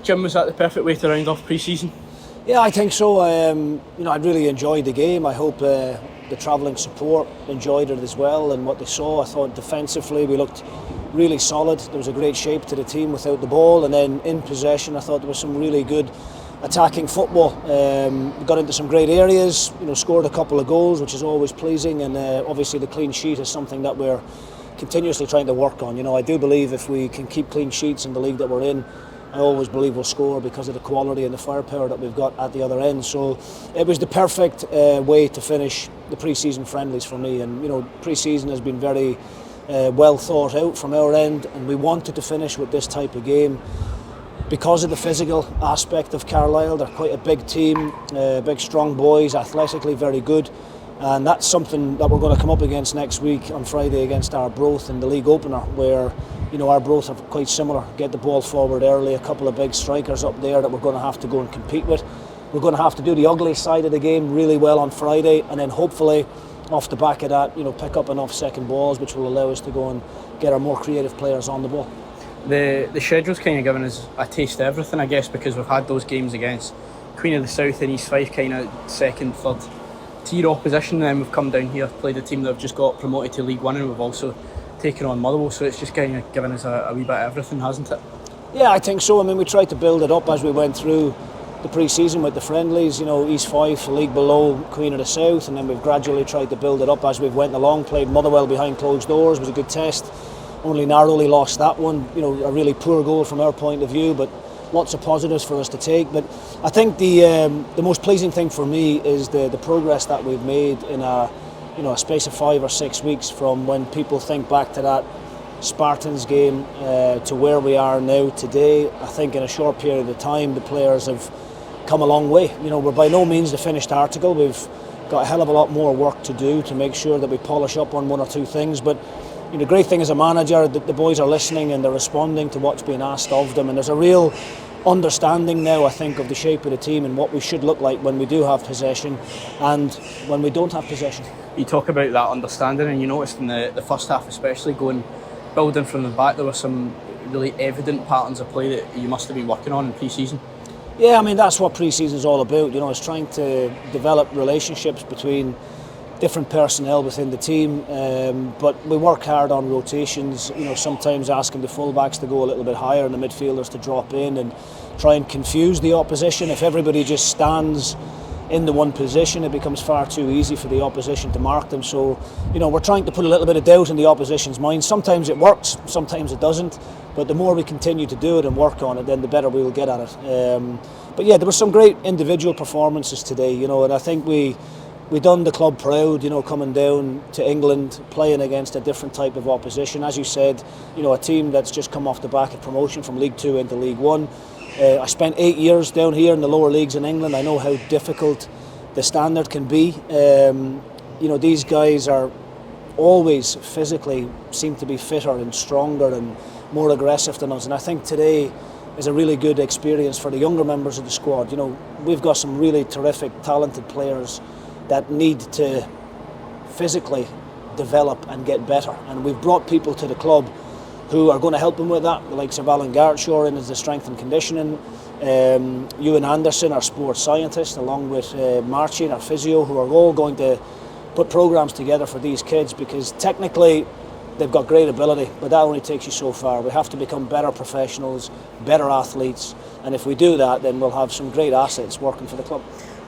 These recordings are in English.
Jim, was that the perfect way to round off pre-season? Yeah, I think so. I really enjoyed the game. I hope the travelling support enjoyed it as well, and what they saw. I thought defensively we looked really solid. There was a great shape to the team without the ball, and then in possession I thought there was some really good attacking football. We got into some great areas, scored a couple of goals, which is always pleasing, and obviously the clean sheet is something that we're continuously trying to work on. I do believe if we can keep clean sheets in the league that we're in, I always believe we'll score because of the quality and the firepower that we've got at the other end. So it was the perfect way to finish the pre-season friendlies for me. And pre-season has been very well thought out from our end, and we wanted to finish with this type of game because of the physical aspect of Carlisle. They're quite a big team, big strong boys, athletically very good. And that's something that we're going to come up against next week on Friday against Arbroath in the league opener, where Arbroath are quite similar. Get the ball forward early, a couple of big strikers up there that we're going to have to go and compete with. We're going to have to do the ugly side of the game really well on Friday, and then hopefully off the back of that, pick up enough second balls which will allow us to go and get our more creative players on the ball. The schedule's kind of given us a taste of everything, I guess, because we've had those games against Queen of the South and East Fife, kind of second, third tier opposition, and then we've come down here, played a team that have just got promoted to League One, and we've also taken on Motherwell, so it's just kind of given us a wee bit of everything, hasn't it? Yeah, I think so. We tried to build it up as we went through the pre-season with the friendlies, East Fife, league below Queen of the South, and then we've gradually tried to build it up as we've went along. Played Motherwell behind closed doors, was a good test, only narrowly lost that one, a really poor goal from our point of view, but lots of positives for us to take. But I think the most pleasing thing for me is the progress that we've made in a space of 5 or 6 weeks, from when people think back to that Spartans game to where we are now today. I think in a short period of time the players have come a long way. We're by no means the finished article. We've got a hell of a lot more work to do to make sure that we polish up on one or two things, but the great thing as a manager, the boys are listening and they're responding to what's being asked of them, and there's a real understanding now, I think, of the shape of the team and what we should look like when we do have possession and when we don't have possession. You talk about that understanding, and you noticed in the first half especially, building from the back, there were some really evident patterns of play that you must have been working on in pre-season. Yeah, that's what pre-season is all about. It's trying to develop relationships between different personnel within the team, but we work hard on rotations, sometimes asking the fullbacks to go a little bit higher and the midfielders to drop in and try and confuse the opposition. If everybody just stands in the one position, it becomes far too easy for the opposition to mark them. So we're trying to put a little bit of doubt in the opposition's mind. Sometimes it works, sometimes it doesn't, but the more we continue to do it and work on it, then the better we'll get at it. But yeah, there were some great individual performances today, and I think we done the club proud, coming down to England, playing against a different type of opposition. As you said, a team that's just come off the back of promotion from League 2 into League 1. I spent 8 years down here in the lower leagues in England. I know how difficult the standard can be. These guys are always physically seem to be fitter and stronger and more aggressive than us. And I think today is a really good experience for the younger members of the squad. We've got some really terrific, talented players that need to physically develop and get better, and we've brought people to the club who are going to help them with that, the likes of Alan Gartshaw in as the strength and conditioning, Ewan Anderson, our sports scientist, along with Marcin, our physio, who are all going to put programmes together for these kids, because technically they've got great ability, but that only takes you so far. We have to become better professionals, better athletes, and if we do that, then we'll have some great assets working for the club.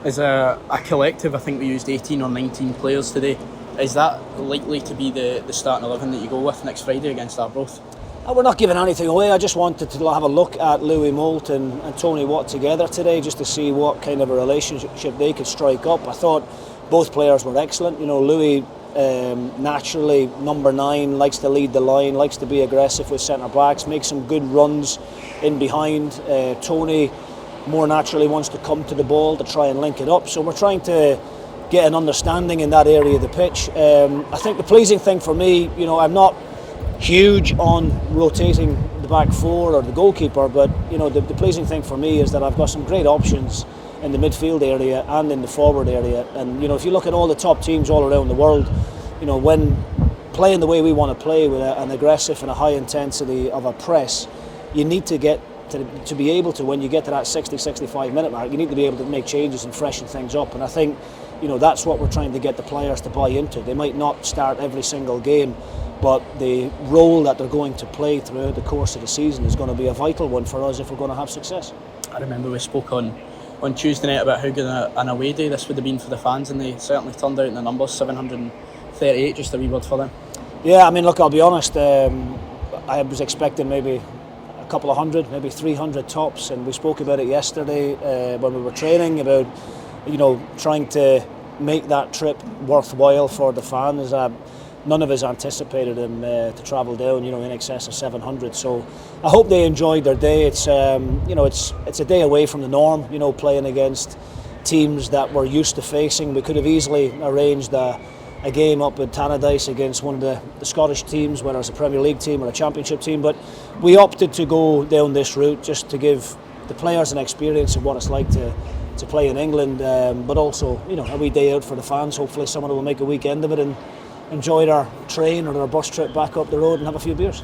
As a collective, I think we used 18 or 19 players today. Is that likely to be the starting 11 that you go with next Friday against Arbroath? We're not giving anything away. I just wanted to have a look at Louis Moult and Tony Watt together today, just to see what kind of a relationship they could strike up. I thought both players were excellent. Louis, naturally number 9, likes to lead the line, likes to be aggressive with centre backs, makes some good runs in behind. Tony more naturally wants to come to the ball to try and link it up. So we're trying to get an understanding in that area of the pitch. I think the pleasing thing for me, I'm not huge on rotating the back four or the goalkeeper, but the pleasing thing for me is that I've got some great options in the midfield area and in the forward area. And if you look at all the top teams all around the world, when playing the way we want to play with an aggressive and a high intensity of a press, you need to get to be able to, when you get to that 60-65 minute mark, you need to be able to make changes and freshen things up. And I think, that's what we're trying to get the players to buy into. They might not start every single game, but the role that they're going to play throughout the course of the season is going to be a vital one for us if we're going to have success. I remember we spoke on Tuesday night about how good an away day this would have been for the fans, and they certainly turned out in the numbers. 738, just a wee word for them. Yeah, I mean, look, I'll be honest, I was expecting maybe a couple of hundred, maybe 300 tops, and we spoke about it yesterday when we were training about trying to make that trip worthwhile for the fans. None of us anticipated them to travel down, in excess of 700. So I hope they enjoyed their day. It's it's a day away from the norm, playing against teams that we're used to facing. We could have easily arranged a game up at Tannadice against one of the Scottish teams, whether it's a Premier League team or a Championship team, but we opted to go down this route just to give the players an experience of what it's like to play in England, but also a wee day out for the fans. Hopefully someone will make a weekend of it and enjoy their train or their bus trip back up the road and have a few beers.